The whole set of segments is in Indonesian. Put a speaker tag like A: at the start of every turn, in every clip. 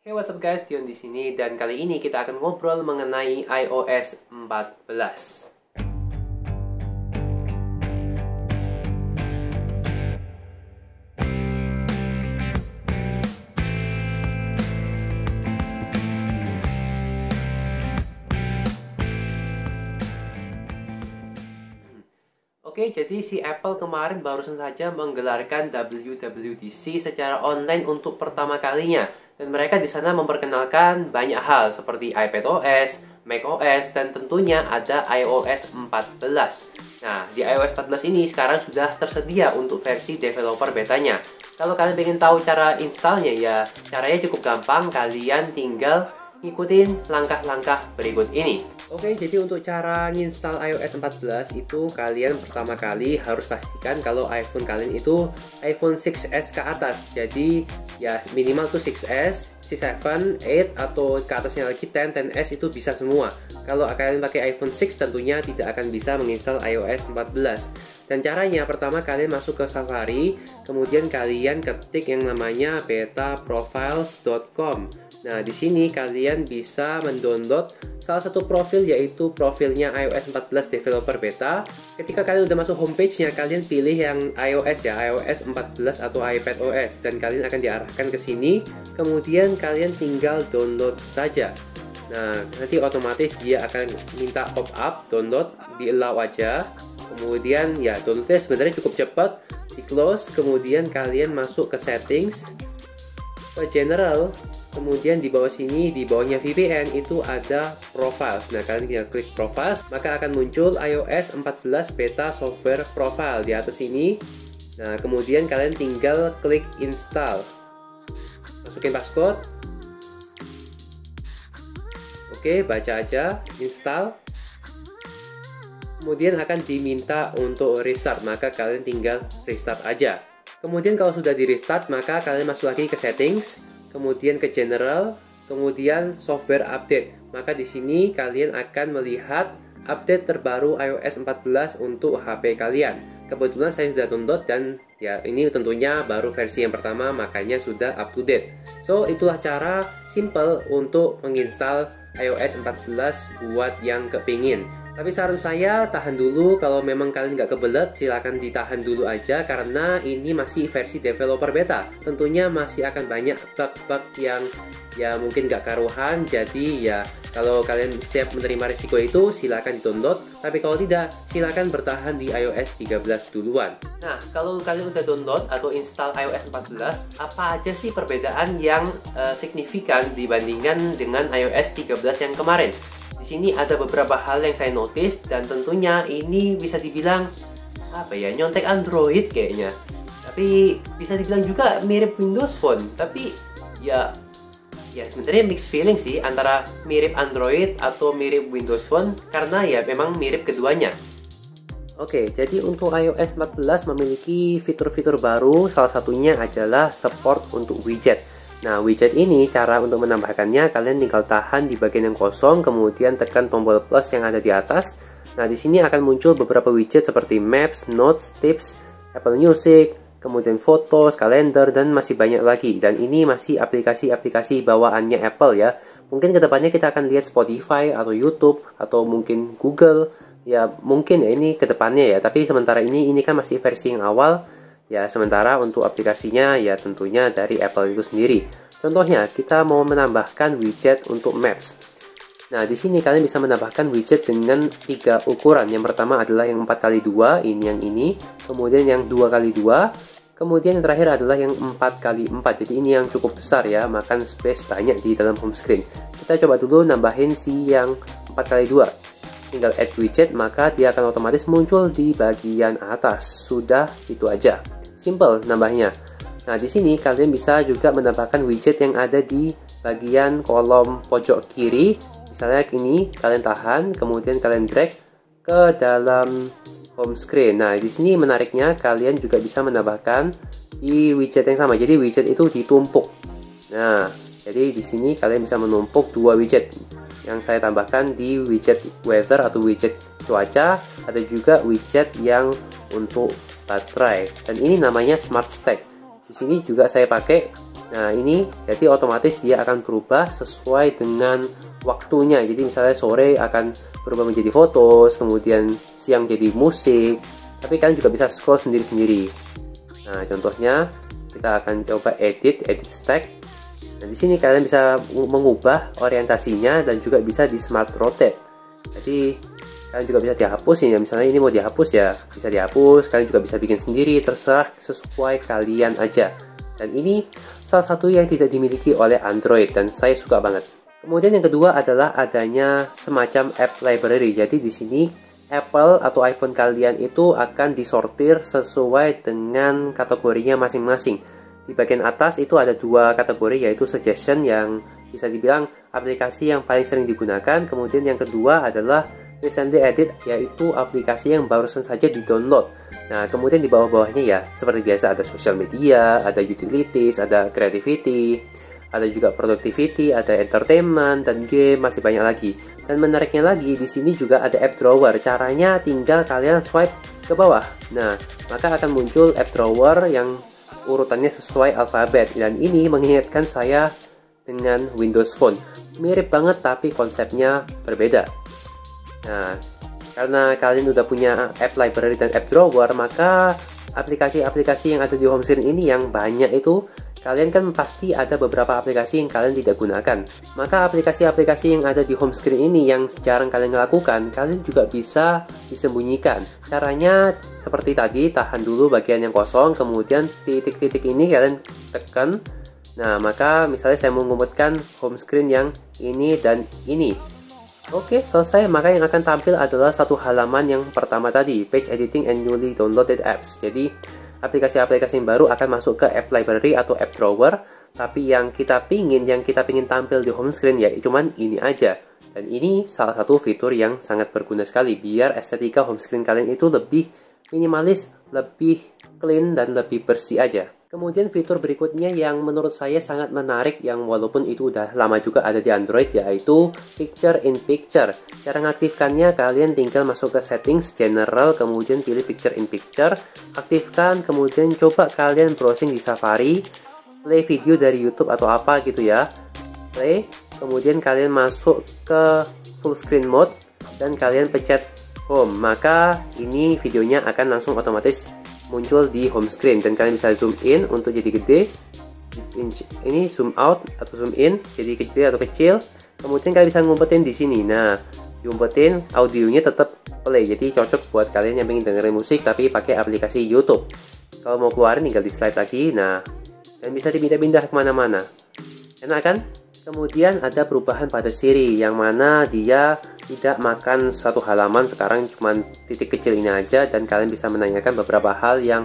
A: Hey, what's up guys, Dion di sini dan kali ini kita akan ngobrol mengenai iOS 14. Oke, jadi si Apple kemarin barusan saja menggelarkan WWDC secara online untuk pertama kalinya. Dan mereka di sana memperkenalkan banyak hal seperti iPadOS, macOS, dan tentunya ada iOS 14. Nah, di iOS 14 ini sekarang sudah tersedia untuk versi developer betanya. Kalau kalian ingin tahu cara installnya, ya caranya cukup gampang, kalian tinggal ikutin langkah-langkah berikut ini. Oke, jadi untuk cara nginstal iOS 14 itu kalian pertama kali harus pastikan kalau iPhone kalian itu iPhone 6s ke atas. Jadi ya minimal tuh 6s, 7, 8 atau ke atasnya lagi 10, 10s itu bisa semua. Kalau kalian pakai iPhone 6 tentunya tidak akan bisa menginstal iOS 14. Dan caranya pertama kalian masuk ke Safari, kemudian kalian ketik yang namanya betaprofiles.com. Nah, di sini kalian bisa mendownload salah satu profil, yaitu profilnya iOS 14 Developer Beta. Ketika kalian udah masuk homepage-nya, kalian pilih yang iOS ya, iOS 14 atau iPadOS, dan kalian akan diarahkan ke sini. Kemudian kalian tinggal download saja. Nah, nanti otomatis dia akan minta pop-up download, di allow aja. Kemudian ya downloadnya sebenarnya cukup cepat, di close. Kemudian kalian masuk ke settings, ke general. Kemudian di bawah sini, di bawahnya VPN itu ada profiles. Nah, kalian tinggal klik profiles, maka akan muncul iOS 14 Beta Software Profile di atas ini. Nah, kemudian kalian tinggal klik install. Masukin password. Oke, baca aja, install. Kemudian akan diminta untuk restart, maka kalian tinggal restart aja. Kemudian kalau sudah di restart, maka kalian masuk lagi ke settings, kemudian ke general, kemudian software update. Maka di sini kalian akan melihat update terbaru iOS 14 untuk HP kalian. Kebetulan saya sudah download dan ya ini tentunya baru versi yang pertama, makanya sudah up to date. So, itulah cara simple untuk menginstal iOS 14 buat yang kepingin. Tapi saran saya tahan dulu, kalau memang kalian nggak kebelet silahkan ditahan dulu aja karena ini masih versi developer beta. Tentunya masih akan banyak bug-bug yang ya mungkin nggak karuhan, jadi ya kalau kalian siap menerima risiko itu silahkan di-download. Tapi kalau tidak, silahkan bertahan di iOS 13 duluan. Nah, kalau kalian udah download atau install iOS 14, apa aja sih perbedaan yang signifikan dibandingkan dengan iOS 13 yang kemarin? Di sini ada beberapa hal yang saya notice dan tentunya ini bisa dibilang apa ya, nyontek Android kayaknya. Tapi bisa dibilang juga mirip Windows Phone. Tapi ya sebenarnya mixed feeling sih antara mirip Android atau mirip Windows Phone karena ya memang mirip keduanya. Oke, jadi untuk iOS 14 memiliki fitur-fitur baru, salah satunya adalah support untuk widget. Nah, widget ini cara untuk menambahkannya, kalian tinggal tahan di bagian yang kosong, kemudian tekan tombol plus yang ada di atas. Nah, di sini akan muncul beberapa widget seperti Maps, Notes, Tips, Apple Music, kemudian Fotos, Kalender, dan masih banyak lagi. Dan ini masih aplikasi-aplikasi bawaannya Apple ya. Mungkin kedepannya kita akan lihat Spotify atau YouTube atau mungkin Google. Ya, mungkin ya ini kedepannya ya. Tapi sementara ini kan masih versi yang awal. Ya, sementara untuk aplikasinya ya tentunya dari Apple itu sendiri. Contohnya, kita mau menambahkan widget untuk Maps. Nah, di sini kalian bisa menambahkan widget dengan 3 ukuran. Yang pertama adalah yang 4x2, ini yang ini. Kemudian yang 2x2. Kemudian yang terakhir adalah yang 4x4. Jadi ini yang cukup besar ya, makan space banyak di dalam home screen. Kita coba dulu nambahin si yang 4x2. Tinggal add widget, maka dia akan otomatis muncul di bagian atas. Sudah, itu aja. Simple nambahnya. Nah, di sini kalian bisa juga menambahkan widget yang ada di bagian kolom pojok kiri. Misalnya ini, kalian tahan, kemudian kalian drag ke dalam home screen. Nah, di sini menariknya kalian juga bisa menambahkan di widget yang sama. Jadi widget itu ditumpuk. Nah, jadi di sini kalian bisa menumpuk 2 widget. Yang saya tambahkan di widget weather atau widget cuaca, ada juga widget yang untuk baterai, dan ini namanya Smart Stack. Di sini juga saya pakai. Nah ini jadi otomatis dia akan berubah sesuai dengan waktunya. Jadi misalnya sore akan berubah menjadi foto, kemudian siang jadi musik. Tapi kalian juga bisa scroll sendiri-sendiri. Nah contohnya kita akan coba edit stack. Nah di sini kalian bisa mengubah orientasinya dan juga bisa di smart rotate. Jadi kalian juga bisa dihapus ya, misalnya ini mau dihapus ya bisa dihapus. Kalian juga bisa bikin sendiri, terserah sesuai kalian aja. Dan ini salah satu yang tidak dimiliki oleh Android dan saya suka banget. Kemudian yang kedua adalah adanya semacam app library. Jadi di sini Apple atau iPhone kalian itu akan disortir sesuai dengan kategorinya masing-masing. Di bagian atas itu ada dua kategori, yaitu suggestion yang bisa dibilang aplikasi yang paling sering digunakan. Kemudian yang kedua adalah recently added, yaitu aplikasi yang barusan saja di-download. Nah, kemudian di bawah-bawahnya ya, seperti biasa ada social media, ada utilities, ada creativity, ada juga productivity, ada entertainment, dan game, masih banyak lagi. Dan menariknya lagi, di sini juga ada app drawer. Caranya tinggal kalian swipe ke bawah. Nah, maka akan muncul app drawer yang urutannya sesuai alfabet. Dan ini mengingatkan saya dengan Windows Phone. Mirip banget, tapi konsepnya berbeda. Nah, karena kalian udah punya app library dan app drawer, maka aplikasi-aplikasi yang ada di home screen ini yang banyak itu, kalian kan pasti ada beberapa aplikasi yang kalian tidak gunakan. Maka aplikasi-aplikasi yang ada di home screen ini yang jarang kalian lakukan, kalian juga bisa disembunyikan. Caranya seperti tadi, tahan dulu bagian yang kosong, kemudian titik-titik ini kalian tekan. Nah, maka misalnya saya mau ngumpetkan home screen yang ini dan ini. Oke, selesai. Maka yang akan tampil adalah satu halaman yang pertama tadi, page editing and newly downloaded apps. Jadi aplikasi-aplikasi yang baru akan masuk ke app library atau app drawer. Tapi yang kita pingin tampil di home screen ya cuman ini aja. Dan ini salah satu fitur yang sangat berguna sekali, biar estetika home screen kalian itu lebih minimalis, lebih clean, dan lebih bersih aja. Kemudian fitur berikutnya yang menurut saya sangat menarik, yang walaupun itu udah lama juga ada di Android, yaitu Picture in Picture. Cara mengaktifkannya, kalian tinggal masuk ke settings, general, kemudian pilih Picture in Picture, aktifkan, kemudian coba kalian browsing di Safari, play video dari YouTube atau apa gitu ya, play, kemudian kalian masuk ke full screen mode, dan kalian pencet home, maka ini videonya akan langsung otomatis muncul di home screen. Dan kalian bisa zoom in untuk jadi gede, ini zoom out atau zoom in jadi kecil atau kecil. Kemudian kalian bisa ngumpetin di sini. Nah, diumpetin, audionya tetap play, jadi cocok buat kalian yang pengen dengerin musik tapi pakai aplikasi YouTube. Kalau mau keluarin tinggal di slide lagi. Nah, dan bisa dipindah-pindah kemana-mana. Enak kan? Kemudian ada perubahan pada Siri, yang mana dia tidak makan satu halaman, sekarang cuma titik kecil ini aja, dan kalian bisa menanyakan beberapa hal yang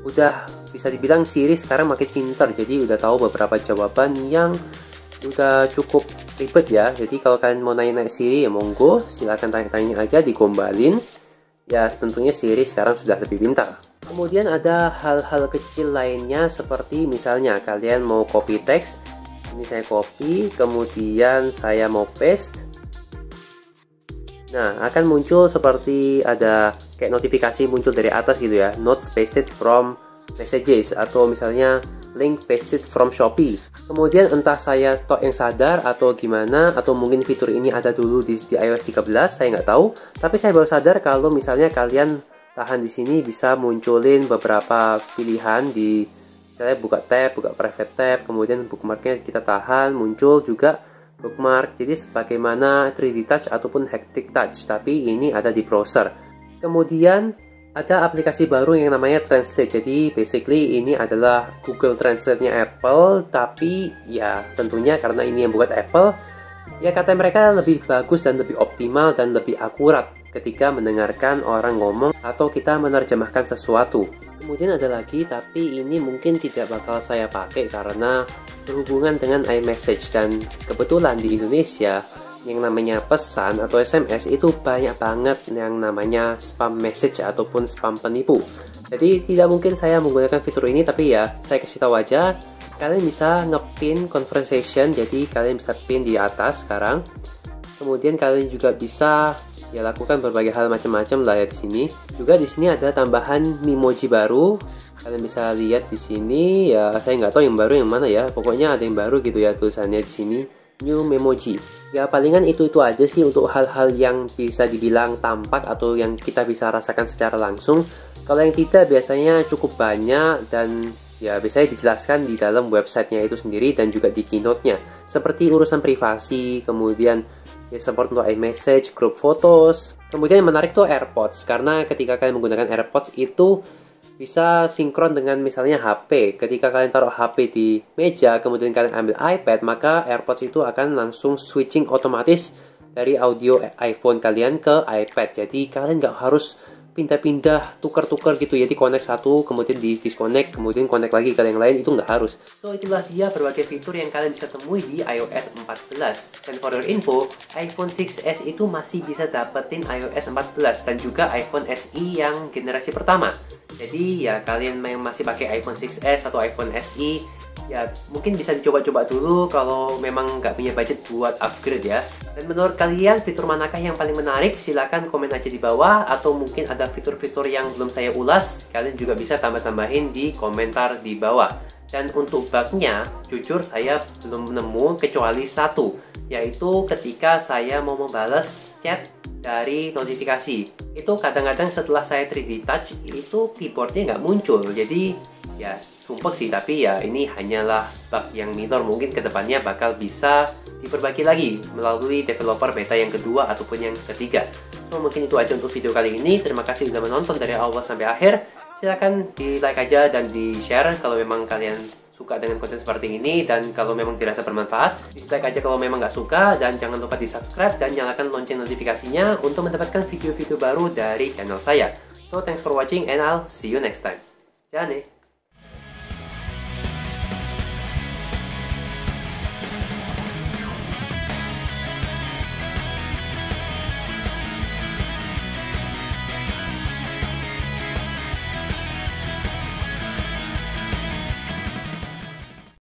A: udah bisa dibilang Siri sekarang makin pintar, jadi udah tahu beberapa jawaban yang udah cukup ribet ya. Jadi kalau kalian mau nanya Siri ya monggo, silahkan tanya-tanya aja, digombalin ya. Tentunya Siri sekarang sudah lebih pintar. Kemudian ada hal-hal kecil lainnya, seperti misalnya kalian mau copy teks. Ini saya copy, kemudian saya mau paste. Nah, akan muncul seperti ada kayak notifikasi muncul dari atas gitu ya, notes pasted from messages, atau misalnya link pasted from Shopee. Kemudian entah saya stok yang sadar atau gimana, atau mungkin fitur ini ada dulu di iOS 13, saya nggak tahu. Tapi saya baru sadar kalau misalnya kalian tahan di sini bisa munculin beberapa pilihan di, misalnya buka tab, buka private tab, kemudian bookmarknya kita tahan, muncul juga bookmark. Jadi sebagaimana 3D Touch ataupun Haptic Touch, tapi ini ada di browser. Kemudian ada aplikasi baru yang namanya Translate. Jadi basically ini adalah Google Translate-nya Apple, tapi ya tentunya karena ini yang buat Apple, ya kata mereka lebih bagus dan lebih optimal dan lebih akurat ketika mendengarkan orang ngomong atau kita menerjemahkan sesuatu. Kemudian ada lagi, tapi ini mungkin tidak bakal saya pakai karena berhubungan dengan iMessage, dan kebetulan di Indonesia yang namanya pesan atau SMS itu banyak banget yang namanya spam message ataupun spam penipu. Jadi tidak mungkin saya menggunakan fitur ini, tapi ya saya kasih tahu aja, kalian bisa ngepin conversation. Jadi kalian bisa pin di atas sekarang. Kemudian kalian juga bisa ya lakukan berbagai hal macam-macam lah ya di sini. Juga di sini ada tambahan Memoji baru. Kalian bisa lihat di sini ya, saya nggak tahu yang baru yang mana ya. Pokoknya ada yang baru gitu ya tulisannya di sini, New Memoji. Ya palingan itu aja sih untuk hal-hal yang bisa dibilang tampak atau yang kita bisa rasakan secara langsung. Kalau yang tidak biasanya cukup banyak dan ya biasanya dijelaskan di dalam websitenya itu sendiri dan juga di keynote-nya. Seperti urusan privasi, kemudian ya support untuk iMessage, group photos. Kemudian yang menarik tuh AirPods, karena ketika kalian menggunakan AirPods itu bisa sinkron dengan misalnya HP. Ketika kalian taruh HP di meja, kemudian kalian ambil iPad, maka AirPods itu akan langsung switching otomatis dari audio iPhone kalian ke iPad. Jadi kalian nggak harus pindah-pindah, tukar-tukar gitu ya, di connect satu, kemudian di disconnect, kemudian connect lagi ke yang lain, itu nggak harus. So itulah dia berbagai fitur yang kalian bisa temui di iOS 14. Dan for your info, iPhone 6s itu masih bisa dapetin iOS 14 dan juga iPhone SE yang generasi pertama. Jadi ya kalian yang masih pakai iPhone 6s atau iPhone SE, ya mungkin bisa dicoba-coba dulu kalau memang nggak punya budget buat upgrade ya. Dan menurut kalian fitur manakah yang paling menarik? Silahkan komen aja di bawah, atau mungkin ada fitur-fitur yang belum saya ulas, kalian juga bisa tambah-tambahin di komentar di bawah. Dan untuk bugnya, jujur saya belum nemu kecuali satu, yaitu ketika saya mau membalas chat dari notifikasi. Itu kadang-kadang setelah saya 3D touch, itu keyboardnya nggak muncul. Jadi ya sumpah sih, tapi ya ini hanyalah bug yang minor, mungkin kedepannya bakal bisa diperbaiki lagi melalui developer beta yang kedua ataupun yang ketiga. So mungkin itu aja untuk video kali ini. Terima kasih sudah menonton dari awal sampai akhir. Silahkan di like aja dan di share kalau memang kalian suka dengan konten seperti ini, dan kalau memang dirasa bermanfaat, dislike aja kalau memang nggak suka, dan jangan lupa di subscribe dan nyalakan lonceng notifikasinya untuk mendapatkan video-video baru dari channel saya. So thanks for watching and I'll see you next time. Jangan